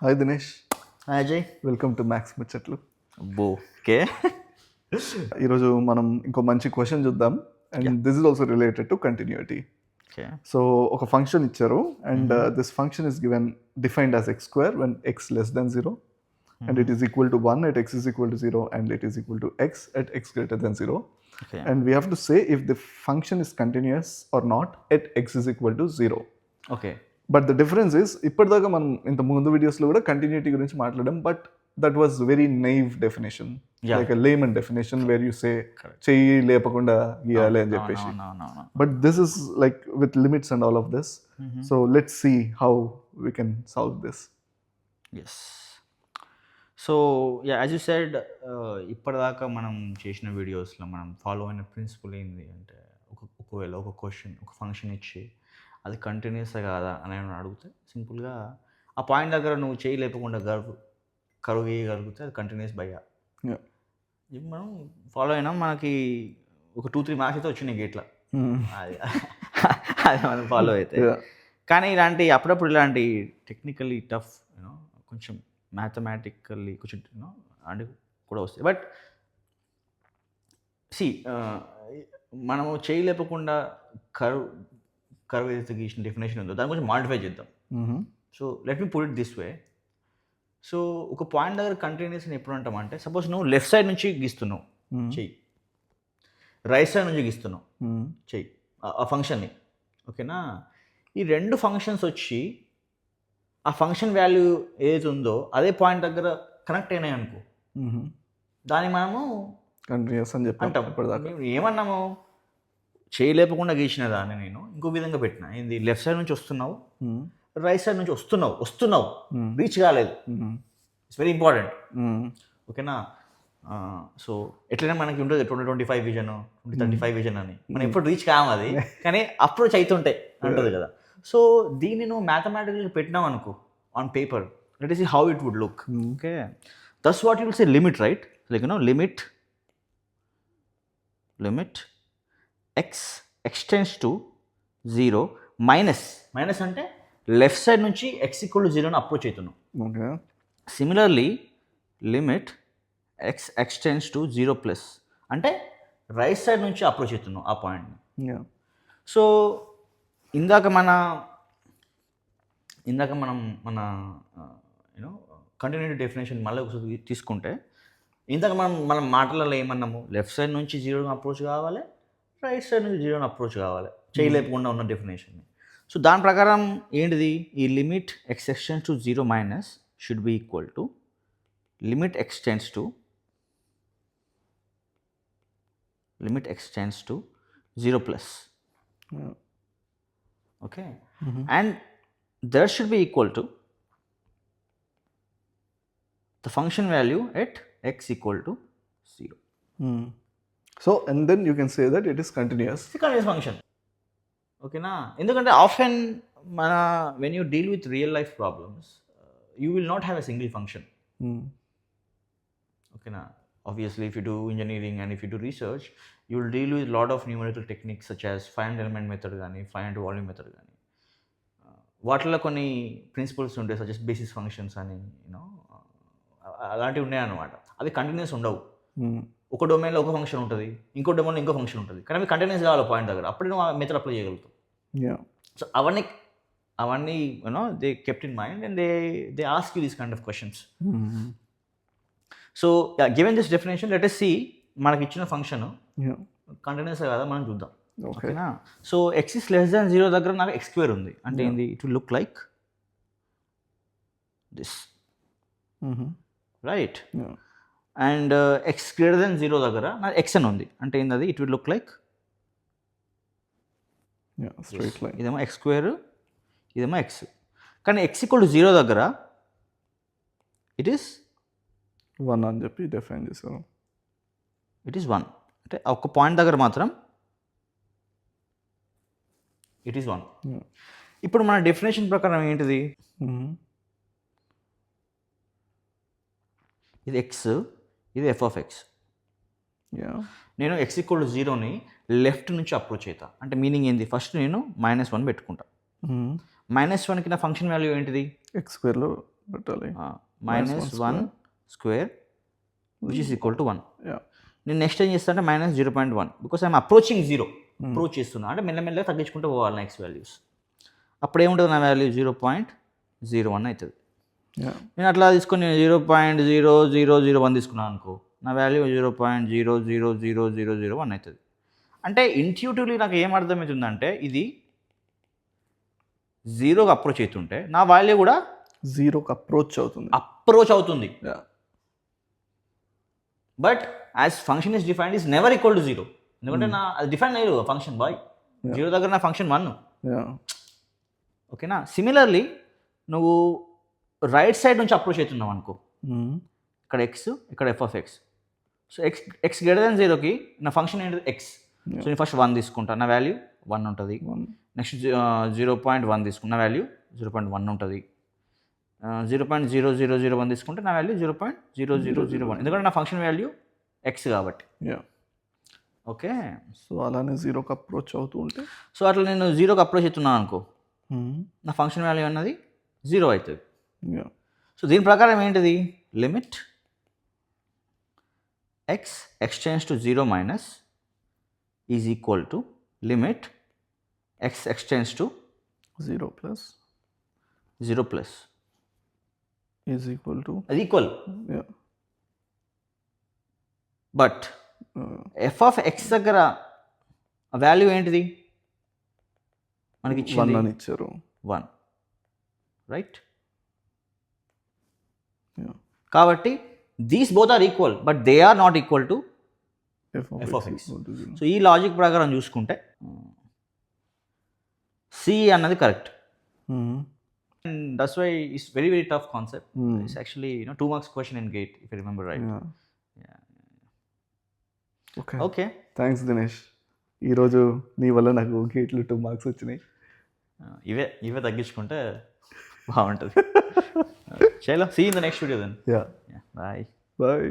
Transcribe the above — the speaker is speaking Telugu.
Hi Dinesh, Ajay. Welcome to maths ముచ్చట్లు. ఓకే. ఈరోజు మనం ఇంకో మంచి క్వశ్చన్ చూద్దాం and this is also related to continuity. Okay. So ఒక ఫంక్షన్ ఇచ్చారు and this function is given defined as X square when X less than 0 and it is equal to 1 at x is equal to 0 and it is equal to x at x greater than 0. Okay. And we have to say if the function is continuous or not at x is equal to 0. Okay. But the difference is ఇప్పటిదాకా మనం ఇంత ముందు వీడియోస్లో కూడా కంటిన్యూటీ గురించి మాట్లాడడం, but that was very naive definition, like layman definition where you say చెయ్యి లేపకుండా గీయాలి అని చెప్పేసి. But this is like with limits and all of this. So let's see how we can solve this. Yes. So as you said, ఇప్పటిదాకా మనం చేసిన వీడియోస్లో మనం ఫాలో అయిన ప్రిన్సిపల్ ఏంది అంటే, ఒకవేళ ఒక క్వశ్చన్, ఒక ఫంక్షన్ ఇచ్చి అది కంటిన్యూస్ కాదా అని అడిగితే సింపుల్గా ఆ పాయింట్ దగ్గర నువ్వు చేయి లేపకుండా కరువు వేయగలిగితే అది కంటిన్యూస్ బయ్యా. ఇది మనం ఫాలో అయినాం, మనకి ఒక 2-3 మార్క్స్ అయితే వచ్చినాయి గేట్లా. అది అది మనం ఫాలో అయితే. కానీ ఇలాంటి అప్పుడప్పుడు ఇలాంటి టెక్నికల్లీ టఫ్ కొంచెం మ్యాథమెటికల్లీ కొంచెం అంటే కూడా వస్తాయి. బట్ సి, మనము చేయి లేపకుండా కర్వ్ ఏదైతే గీసిన డెఫినేషన్ ఉందో దాన్ని కొంచెం మాడిఫై చేద్దాం. So let me put it this way. So ఒక పాయింట్ దగ్గర కంటిన్యూస్ ఎప్పుడు అంటామంటే, సపోజ్ నువ్వు లెఫ్ట్ సైడ్ నుంచి గీస్తున్నావు చెయ్యి, రైట్ సైడ్ నుంచి గీస్తున్నావు చెయ్యి, ఆ ఫంక్షన్ని. ఓకేనా? ఈ రెండు ఫంక్షన్స్ వచ్చి ఆ ఫంక్షన్ వాల్యూ ఏదైతే ఉందో అదే పాయింట్ దగ్గర కనెక్ట్ అయినాయి అనుకో, దాన్ని మనము కంటిన్యూస్ అని చెప్పి అంటాం. ఏమన్నాము, చేయలేపకుండా గీసిన దాన్ని నేను ఇంకో విధంగా పెట్టిన. ఏంది, లెఫ్ట్ సైడ్ నుంచి వస్తున్నావు, రైట్ సైడ్ నుంచి వస్తున్నావు రీచ్ కాలేదు. It's very important. ఓకేనా? సో ఎట్లయినా మనకి ఉంటుంది 2025 విజన్, 2035 విజన్ అని, మనం ఎప్పుడు రీచ్ కాము అది, కానీ అప్రోచ్ అవుతుంటాయి అంటుంది కదా. సో దీన్ని నువ్వు మ్యాథమెటికల్గా పెట్టినావు అనుకో on paper, let us see how it would look. Okay, that's what you will say limit, right? Like limit x extends to 0 minus అంటే లెఫ్ట్ సైడ్ నుంచి x = 0 అని అప్రోచ్ అవుతున్నావు. Similarly limit x extends to 0+ అంటే రైట్ సైడ్ నుంచి అప్రోచ్ అవుతున్నావు ఆ పాయింట్ని. సో ఇందాక మనం కంటిన్యూటీ డెఫినేషన్ మళ్ళీ ఒకసారి తీసుకుంటే, ఇందాక మనం మాటలలో ఏమన్నాము, లెఫ్ట్ సైడ్ నుంచి 0 అప్రోచ్ కావాలి, రైట్ సైడ్ నుంచి 0 అప్రోచ్ కావాలి, చేయలేకుండా ఉన్న డెఫినేషన్ని. సో దాని ప్రకారం ఏంటిది, ఈ limit x extends to 0- should be equal to limit extends to 0+. Okay, and there should be equal to the function value at x = 0. So and then you can say that it is continuous. It's a continuous function. ఓకేనా? ఎందుకంటే often when you deal with real life problems, you will not have a single function. ఓకేనా? Obviously, if you do engineering and if you do research, you will deal with a lot of numerical techniques such as finite element method కానీ finite volume method కానీ. వాటిలో కొన్ని ప్రిన్సిపల్స్ ఉంటాయి, సజెస్ బేసిస్ ఫంక్షన్స్ అని అలాంటివి ఉన్నాయన్నమాట. అవి కంటిన్యూస్ ఉండవు. ఒక డొమైన్లో ఒక ఫంక్షన్ ఉంటుంది, ఇంకో డొమైన్లో ఇంకో ఫంక్షన్ ఉంటుంది, కానీ అవి కంటిన్యూస్ కావాలి పాయింట్ దగ్గర, అప్పుడే నువ్వు ఆ మెథడ్ అప్లై చేయగలుగుతావు. సో అవన్నీ they kept in mind and they ask you these kind of questions. So given this definition, let us see మనకి ఇచ్చిన ఫంక్షన్ కంటిన్యూస్ కదా మనం చూద్దాం. ఓకేనా? So x is less than 0 దగ్గర నాకు x² ఉంది అంటే ఏంది, it will look like this, right? And x greater than 0 దగ్గర నాకు x అని ఉంది అంటే ఏంది, అది it will look like straight line. ఇదేమో x², ఇదేమో x. కానీ x = 0 దగ్గర ఇట్ ఈస్ 1 అని చెప్పి డిఫైన్ చేశారు. ఇట్ ఈస్ 1 అంటే ఒక పాయింట్ దగ్గర మాత్రం ఇట్ ఈస్ 1. ఇప్పుడు మన డెఫినేషన్ ప్రకారం ఏంటిది, ఇది x, ఇది f(x). నేను x = 0ని లెఫ్ట్ నుంచి అప్రోచ్ అవుతా అంటే మీనింగ్ ఏంది, ఫస్ట్ నేను -1 పెట్టుకుంటా. -1కి నా ఫంక్షన్ వాల్యూ ఏంటిది, x² పెట్టాలి. -1 square which is equal to 1. Yeah. నేను నెక్స్ట్ ఏం చేస్తాను అంటే -0.1 బికాస్ ఐఎమ్ అప్రోచింగ్ 0. అప్రోచ్ చేస్తున్నా అంటే మెల్లమెల్లగా తగ్గించుకుంటూ పోవాలి నెక్స్ట్ వాల్యూస్. అప్పుడు ఏముంటుంది నా వాల్యూ 0.01 అవుతుంది. Yeah. నేను అట్లా తీసుకొని 0.00001 తీసుకున్నాను అనుకో, నా వాల్యూ 0.000001 అవుతుంది. అంటే ఇంట్యూటివ్లీ నాకు ఏం అర్థమవుతుందంటే ఇది 0కి అప్రోచ్ అవుతుంటే నా వాల్యూ కూడా 0కి అప్రోచ్ అవుతుంది. Yeah. But as function is defined is never equal to 0. ఎందుకంటే నా అది డిఫైన్ అయ్యారు ఫంక్షన్ బాయ్ 0 దగ్గర నా ఫంక్షన్ 1. Yeah. ఓకేనా. సిమిలర్లీ నువ్వు రైట్ సైడ్ నుంచి అప్రోచ్ అవుతున్నావు అనుకో, ఇక్కడ ఎక్స్ ఇక్కడ f(x). So X greater than 0కి నా ఫంక్షన్ ఏంటి ఎక్స్. సో నేను ఫస్ట్ 1 తీసుకుంటా, నా వాల్యూ 1 ఉంటుంది. నెక్స్ట్ 0.1 తీసుకున్న వాల్యూ 0.1 ఉంటుంది. 0.0001 తీసుకుంటే నా వాల్యూ 0.0001, ఎందుకంటే నా ఫంక్షన్ వాల్యూ ఎక్స్ కాబట్టి. ఓకే. సో అలానే 0కి అప్రోచ్ అవుతూ ఉంటే, సో అట్లా నేను 0కి అప్రోచ్ అవుతున్నాను అనుకో, నా ఫంక్షన్ వాల్యూ అన్నది 0 అవుతుంది. సో దీని ప్రకారం ఏంటిది, limit x extends to 0 minus is equal to limit x extends to 0 plus is equal to, అది ఈక్వల్. బట్ f(x) దగ్గర వాల్యూ ఏంటిది మనకి ఇచ్చింది 1 అని ఇచ్చారు. 1 రైట్. కాబట్టి these both are equal but they are not equal to f(x). సో ఈ లాజిక్ ప్రకారం చూసుకుంటే సి అన్నది correct. And that's why it's very very tough concept. It's actually 2 marks question in GATE if you remember right. Okay, thanks Dinesh. ఈరోజు నీ వల్ల నాకు గేట్లు 2 మార్క్స్ వచ్చినాయి. ఇవే తగ్గించుకుంటే బాగుంటుంది. చలో, see in the next video then. Yeah. Bye. Bye.